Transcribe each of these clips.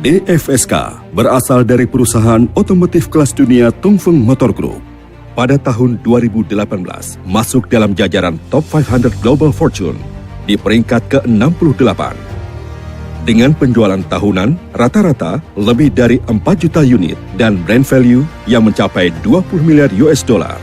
DFSK berasal dari perusahaan otomotif kelas dunia Dongfeng Motor Group. Pada tahun 2018, masuk dalam jajaran Top 500 Global Fortune di peringkat ke-68. Dengan penjualan tahunan rata-rata lebih dari 4 juta unit dan brand value yang mencapai 20 miliar US dollar.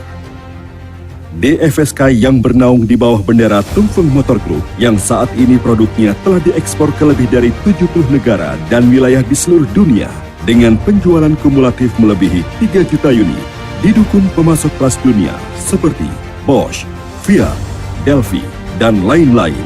DFSK yang bernaung di bawah bendera Dongfeng Motor Group yang saat ini produknya telah diekspor ke lebih dari 70 negara dan wilayah di seluruh dunia dengan penjualan kumulatif melebihi 3 juta unit, didukung pemasok kelas dunia seperti Bosch, Fiat, Delphi, dan lain-lain,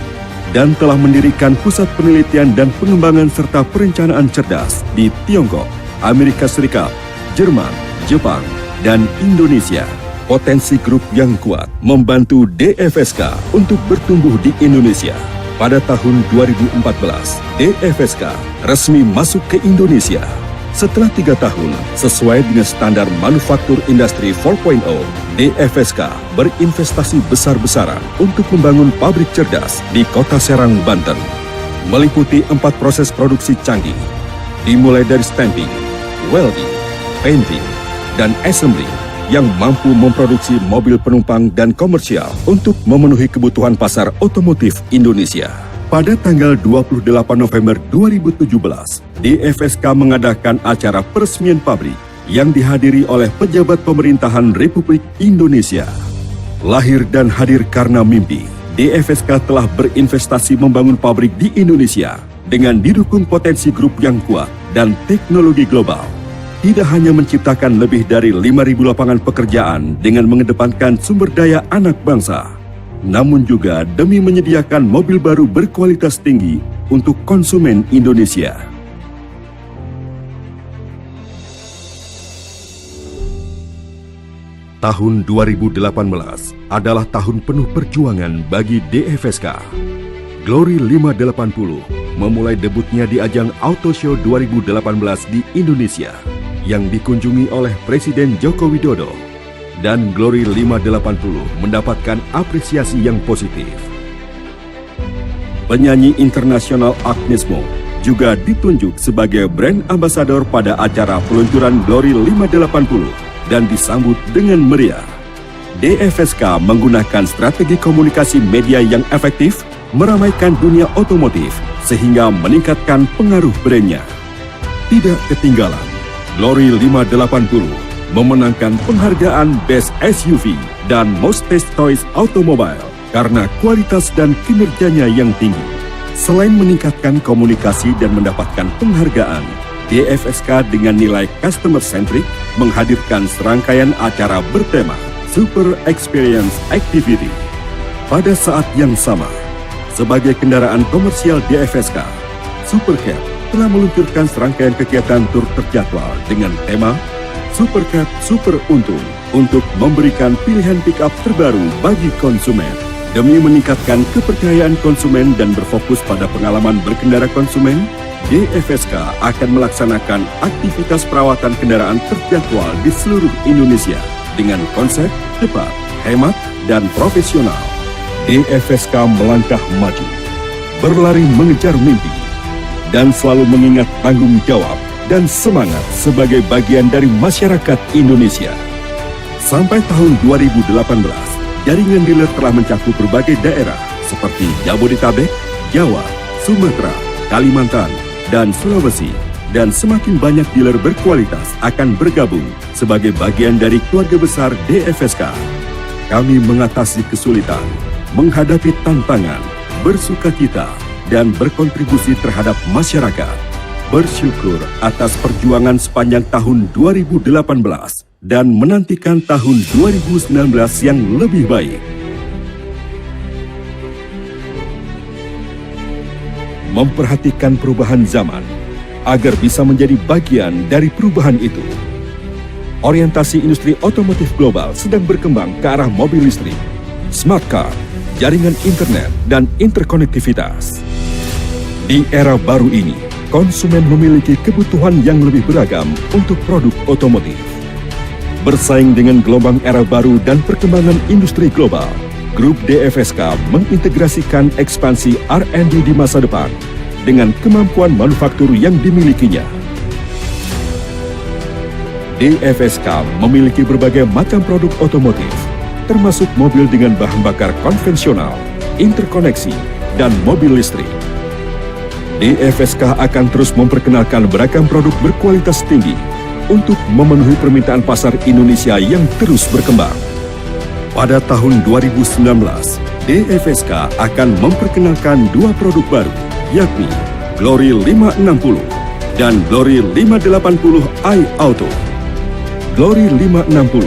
dan telah mendirikan pusat penelitian dan pengembangan serta perencanaan cerdas di Tiongkok, Amerika Serikat, Jerman, Jepang, dan Indonesia. Potensi grup yang kuat membantu DFSK untuk bertumbuh di Indonesia. Pada tahun 2014, DFSK resmi masuk ke Indonesia. Setelah 3 tahun, sesuai dengan standar manufaktur industri 4.0, DFSK berinvestasi besar-besaran untuk membangun pabrik cerdas di Kota Serang, Banten. Meliputi 4 proses produksi canggih, dimulai dari stamping, welding, painting, dan assembly, yang mampu memproduksi mobil penumpang dan komersial untuk memenuhi kebutuhan pasar otomotif Indonesia. Pada tanggal 28 November 2017, DFSK mengadakan acara peresmian pabrik yang dihadiri oleh pejabat pemerintahan Republik Indonesia. Lahir dan hadir karena mimpi, DFSK telah berinvestasi membangun pabrik di Indonesia dengan didukung potensi grup yang kuat dan teknologi global. Tidak hanya menciptakan lebih dari 5.000 lapangan pekerjaan dengan mengedepankan sumber daya anak bangsa, namun juga demi menyediakan mobil baru berkualitas tinggi untuk konsumen Indonesia. Tahun 2018 adalah tahun penuh perjuangan bagi DFSK. Glory 580 memulai debutnya di ajang Auto Show 2018 di Indonesia, yang dikunjungi oleh Presiden Joko Widodo, dan Glory 580 mendapatkan apresiasi yang positif. Penyanyi internasional Agnes Mo juga ditunjuk sebagai brand ambassador pada acara peluncuran Glory 580 dan disambut dengan meriah. DFSK menggunakan strategi komunikasi media yang efektif meramaikan dunia otomotif sehingga meningkatkan pengaruh brandnya. Tidak ketinggalan, Glory 580 memenangkan penghargaan Best SUV dan Most Taste Toys Automobile karena kualitas dan kinerjanya yang tinggi. Selain meningkatkan komunikasi dan mendapatkan penghargaan, DFSK dengan nilai customer-centric menghadirkan serangkaian acara bertema Super Experience Activity. Pada saat yang sama, sebagai kendaraan komersial DFSK, Supercab telah meluncurkan serangkaian kegiatan tur terjadwal dengan tema Supercab Super Untung untuk memberikan pilihan pick-up terbaru bagi konsumen. Demi meningkatkan kepercayaan konsumen dan berfokus pada pengalaman berkendara konsumen, DFSK akan melaksanakan aktivitas perawatan kendaraan terjadwal di seluruh Indonesia dengan konsep cepat, hemat, dan profesional. DFSK melangkah maju, berlari mengejar mimpi, dan selalu mengingat tanggung jawab dan semangat sebagai bagian dari masyarakat Indonesia. Sampai tahun 2018, jaringan dealer telah mencakup berbagai daerah seperti Jabodetabek, Jawa, Sumatera, Kalimantan, dan Sulawesi, dan semakin banyak dealer berkualitas akan bergabung sebagai bagian dari keluarga besar DFSK. Kami mengatasi kesulitan, menghadapi tantangan, bersukacita, dan berkontribusi terhadap masyarakat. Bersyukur atas perjuangan sepanjang tahun 2018 dan menantikan tahun 2019 yang lebih baik. Memperhatikan perubahan zaman agar bisa menjadi bagian dari perubahan itu. Orientasi industri otomotif global sedang berkembang ke arah mobil listrik, smart car, jaringan internet, dan interkonektivitas. Di era baru ini, konsumen memiliki kebutuhan yang lebih beragam untuk produk otomotif. Bersaing dengan gelombang era baru dan perkembangan industri global, Grup DFSK mengintegrasikan ekspansi R&D di masa depan dengan kemampuan manufaktur yang dimilikinya DFSK memiliki berbagai macam produk otomotif, termasuk mobil dengan bahan bakar konvensional, interkoneksi, dan mobil listrik. DFSK akan terus memperkenalkan beragam produk berkualitas tinggi untuk memenuhi permintaan pasar Indonesia yang terus berkembang. Pada tahun 2019, DFSK akan memperkenalkan dua produk baru, yakni Glory 560 dan Glory 580 iAuto. Glory 560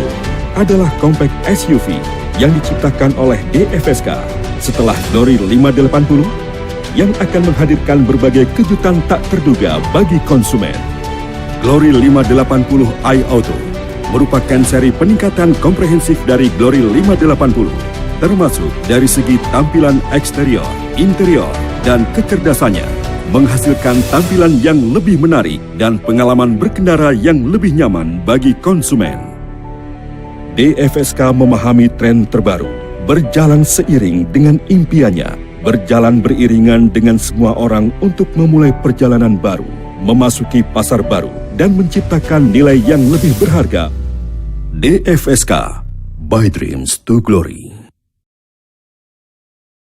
adalah compact SUV yang diciptakan oleh DFSK setelah Glory 580 yang akan menghadirkan berbagai kejutan tak terduga bagi konsumen. Glory 580 iAuto merupakan seri peningkatan komprehensif dari Glory 580, termasuk dari segi tampilan eksterior, interior, dan kecerdasannya, menghasilkan tampilan yang lebih menarik dan pengalaman berkendara yang lebih nyaman bagi konsumen. DFSK memahami tren terbaru, berjalan seiring dengan impiannya, berjalan beriringan dengan semua orang untuk memulai perjalanan baru, memasuki pasar baru, dan menciptakan nilai yang lebih berharga. DFSK, by Dreams to Glory.